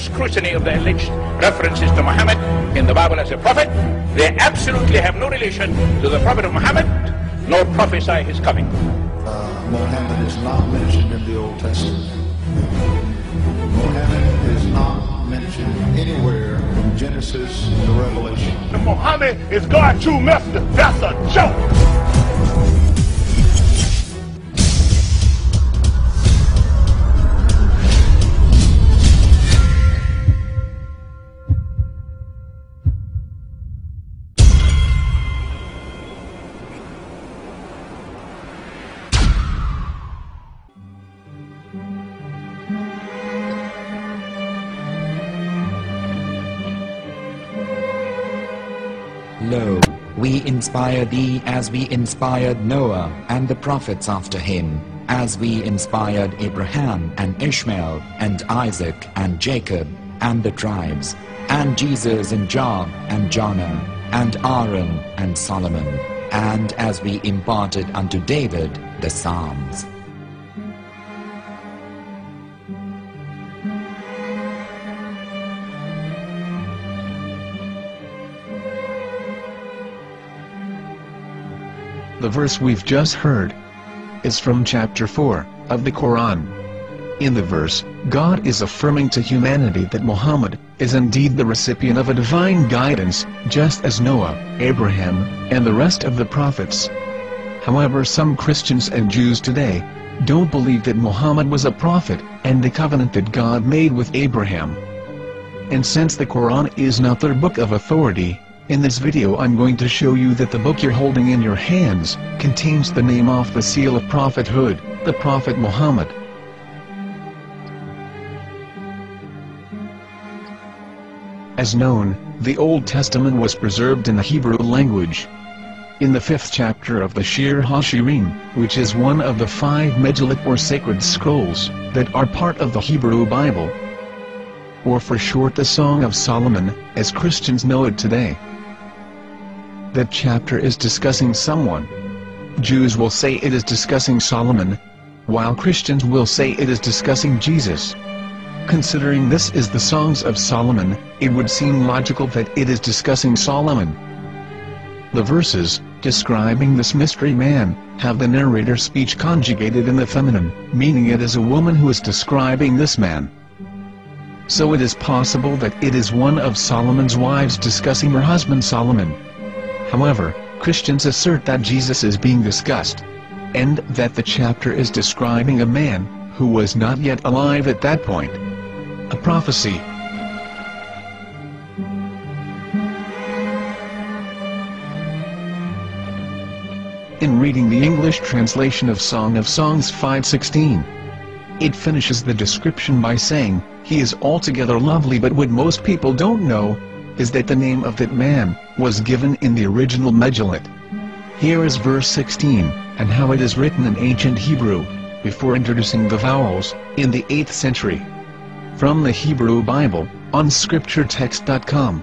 scrutiny of the alleged references to Muhammad in the Bible as a prophet, they absolutely have no relation to the prophet of Muhammad, nor prophesy his coming. Muhammad is not mentioned in the Old Testament. Muhammad is not mentioned anywhere from Genesis to Revelation. Muhammad is God's true messenger. That's a joke. Lo, we inspire thee as we inspired Noah and the prophets after him, as we inspired Abraham and Ishmael and Isaac and Jacob and the tribes, and Jesus and Job and Jonah and Aaron and Solomon, and as we imparted unto David the Psalms. The verse we've just heard is from chapter 4 of the Quran. In the verse, God is affirming to humanity that Muhammad is indeed the recipient of a divine guidance, just as Noah, Abraham, and the rest of the prophets. However, some Christians and Jews today don't believe that Muhammad was a prophet and the covenant that God made with Abraham. And since the Quran is not their book of authority, in this video I'm going to show you that the book you're holding in your hands contains the name off the seal of prophethood, the Prophet Muhammad. As known, the Old Testament was preserved in the Hebrew language. In the 5th chapter of the Shir HaShirim, which is one of the 5 Megillat or sacred scrolls that are part of the Hebrew Bible, or for short the Song of Solomon, as Christians know it today. That chapter is discussing someone. Jews will say it is discussing Solomon, while Christians will say it is discussing Jesus. Considering this is the Songs of Solomon, it would seem logical that it is discussing Solomon. The verses, describing this mystery man, have the narrator's speech conjugated in the feminine, meaning it is a woman who is describing this man. So it is possible that it is one of Solomon's wives discussing her husband Solomon. However, Christians assert that Jesus is being discussed, and that the chapter is describing a man who was not yet alive at that point. A prophecy. In reading the English translation of Song of Songs 5:16, it finishes the description by saying, "He is altogether lovely," but what most people don't know is that the name of that man was given in the original Megillat. Here is verse 16, and how it is written in ancient Hebrew, before introducing the vowels, in the 8th century. From the Hebrew Bible, on scripturetext.com.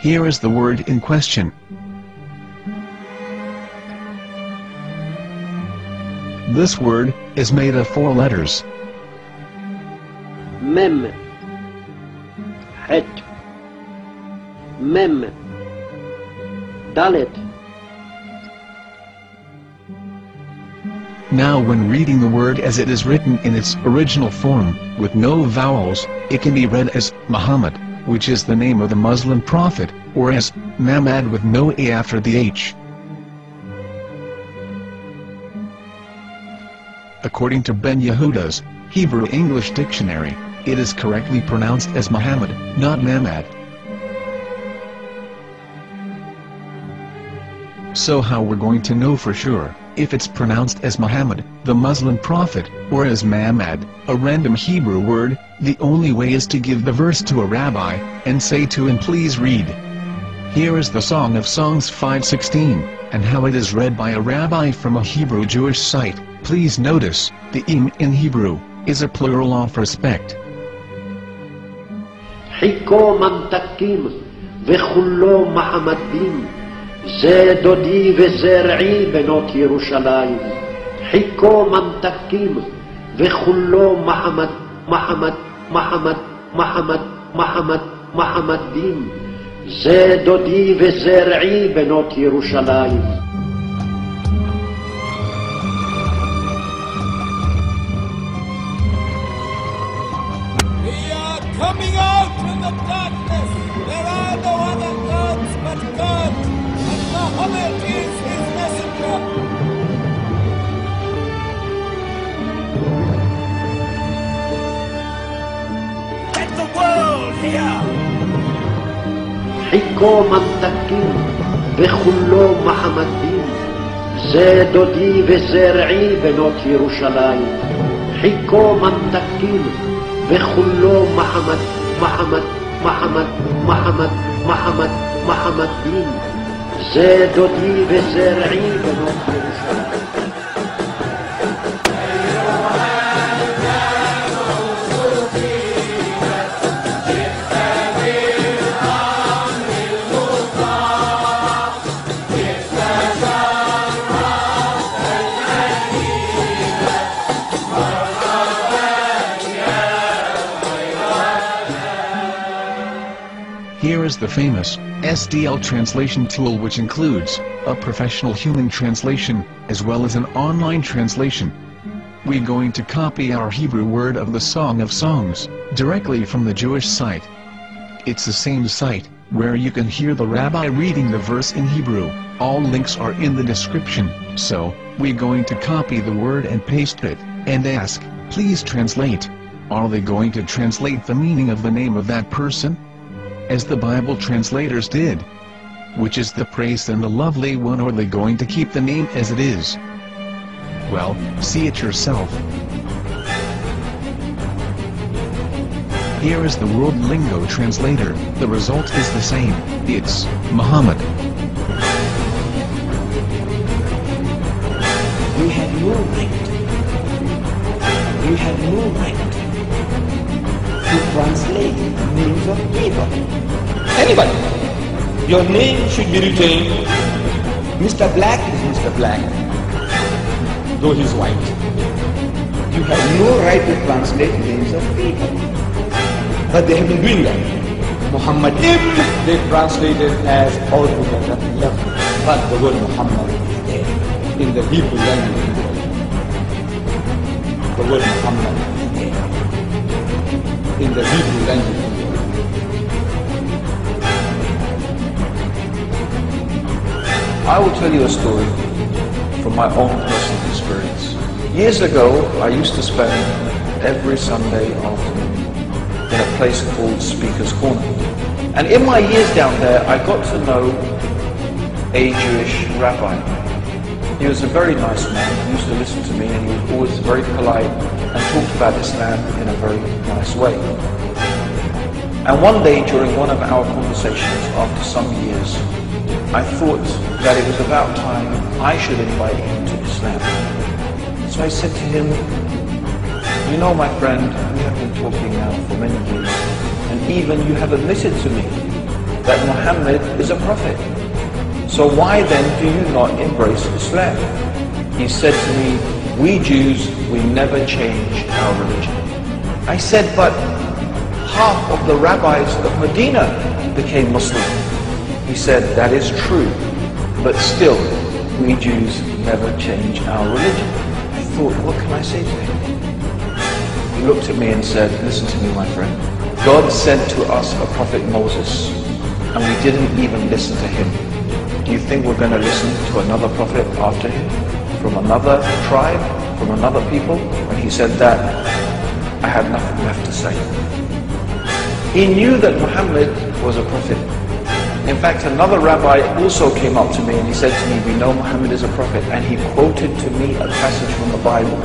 Here is the word in question. This word is made of 4 letters. Mem, Het, Mem, Dalet. Now when reading the word as it is written in its original form, with no vowels, it can be read as Muhammad, which is the name of the Muslim prophet, or as Mamad with no A after the H. According to Ben Yehuda's Hebrew-English dictionary, it is correctly pronounced as Muhammad, not Mamad. So how we're going to know for sure if it's pronounced as Muhammad, the Muslim prophet, or as Mamad, a random Hebrew word? The only way is to give the verse to a rabbi, and say to him, "Please read." Here is the Song of Songs 5:16, and how it is read by a rabbi from a Hebrew Jewish site. Please notice, the im in Hebrew is a plural of respect. חיכו ממתקים וכולו מחמדים, זה דודי וזרעי בנות ירושלים. חיכו ממתקים וכולו מחמד, מחמד, מחמד, מחמד, מחמד, מחמד דין. זה דודי וזרעי בנות ירושלים. We are coming out from the darkness. There are no other gods but God, and Muhammad is his messenger. Let the world hear. חיכו ממתקים וכולו מחמד דין. זה דודי וזרעי בנות ירושלים. חיכו ממתקים וכולו מחמד, מחמד, מחמד, מחמד, מחמד, מחמד דין. זה דודי וזרעי בנות ירושלים. Here is the famous SDL translation tool, which includes a professional human translation, as well as an online translation. We're going to copy our Hebrew word of the Song of Songs, directly from the Jewish site. It's the same site, where you can hear the rabbi reading the verse in Hebrew. All links are in the description, so, we're going to copy the word and paste it, and ask, please translate. Are they going to translate the meaning of the name of that person? As the Bible translators did. Which is the praised and the lovely one, or are they going to keep the name as it is? Well, see it yourself. Here is the World Lingo translator. The result is the same. It's Muhammad. We have no right. We have no right to translate names of people. Anybody. Your name should be retained. Mr. Black is Mr. Black, though he's white. You have no right to translate names of people. But they have been doing that. Muhammad Ibn, they translated as altogether left. But the word Muhammad is there in the Hebrew language. The word Muhammad is there in the Hebrew language. I will tell you a story from my own personal experience. Years ago, I used to spend every Sunday afternoon in a place called Speaker's Corner. And in my years down there, I got to know a Jewish rabbi. He was a very nice man. He used to listen to me, and he was always very polite and talked about Islam in a very nice way. And one day, during one of our conversations after some years, I thought that it was about time I should invite him to Islam. So I said to him, you know, my friend, we have been talking now for many years, and even you have admitted to me that Muhammad is a prophet. So why then do you not embrace Islam? He said to me, we Jews, we never change our religion. I said, but half of the rabbis of Medina became Muslim. He said, that is true, but still, we Jews never change our religion. I thought, what can I say to him? He looked at me and said, listen to me, my friend. God sent to us a prophet Moses, and we didn't even listen to him. Do you think we're going to listen to another prophet after him? From another tribe? From another people? When he said that, I had nothing left to say. He knew that Muhammad was a prophet. In fact, another rabbi also came up to me and he said to me, we know Muhammad is a prophet, and he quoted to me a passage from the Bible